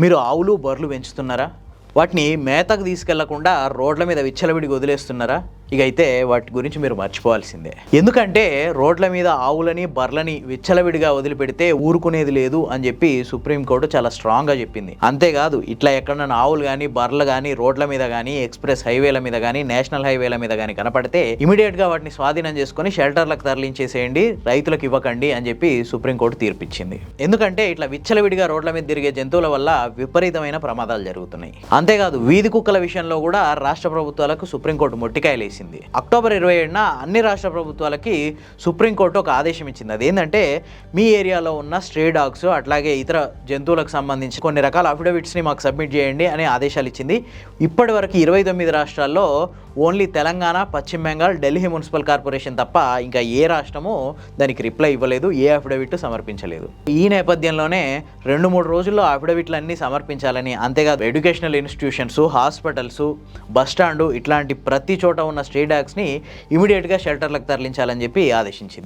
మీరు ఆవులు బర్రెలు పెంచుతున్నారా? వాటిని మేతకు తీసుకెళ్లకుండా రోడ్ల మీద విచ్చలవిడిగా వదిలేస్తున్నారా? ఇక అయితే వాటి గురించి మీరు మర్చిపోవాల్సిందే. ఎందుకంటే రోడ్ల మీద ఆవులని బర్రెలని విచ్చలవిడిగా వదిలిపెడితే ఊరుకునేది లేదు అని చెప్పి సుప్రీంకోర్టు చాలా స్ట్రాంగ్గా చెప్పింది. అంతేకాదు ఇట్లా ఎక్కడన్నా ఆవులు కానీ బర్రెలు కానీ రోడ్ల మీద కానీ ఎక్స్ప్రెస్ హైవేల మీద కానీ నేషనల్ హైవేల మీద కానీ కనపడితే ఇమీడియట్గా వాటిని స్వాధీనం చేసుకొని షెల్టర్లకు తరలించేసేయండి, రైతులకు ఇవ్వకండి అని చెప్పి సుప్రీంకోర్టు తీర్పిచ్చింది. ఎందుకంటే ఇట్లా విచ్చలవిడిగా రోడ్ల మీద తిరిగే జంతువుల వల్ల విపరీతమైన ప్రమాదాలు జరుగుతున్నాయి. అంతేకాదు వీధి కుక్కల విషయంలో కూడా రాష్ట్ర ప్రభుత్వాలకు సుప్రీంకోర్టు మొట్టికాయలేసింది. అక్టోబర్ 27న అన్ని రాష్ట్ర ప్రభుత్వాలకి సుప్రీంకోర్టు ఒక ఆదేశం ఇచ్చింది. అదేంటంటే మీ ఏరియాలో ఉన్న స్ట్రే డాగ్స్ అట్లాగే ఇతర జంతువులకు సంబంధించి కొన్ని రకాల అఫిడవిట్స్ని మాకు సబ్మిట్ చేయండి అనే ఆదేశాలు ఇచ్చింది. ఇప్పటి వరకు 29 రాష్ట్రాల్లో ఓన్లీ తెలంగాణ, పశ్చిమ బెంగాల్, ఢిల్లీ మున్సిపల్ కార్పొరేషన్ తప్ప ఇంకా ఏ రాష్ట్రము దానికి రిప్లై ఇవ్వలేదు, ఏ అఫిడవిట్ సమర్పించలేదు. ఈ నేపథ్యంలోనే 2-3 రోజుల్లో అఫిడవిట్లు అన్నీ సమర్పించాలని, అంతేకాదు ఎడ్యుకేషనల్ ఇన్స్టిట్యూషన్స్, హాస్పిటల్స్, బస్టాండు ఇట్లాంటి ప్రతి చోట ఉన్న స్ట్రే డాగ్స్ని ఇమీడియట్గా షెల్టర్లకు తరలించాలని చెప్పి ఆదేశించింది.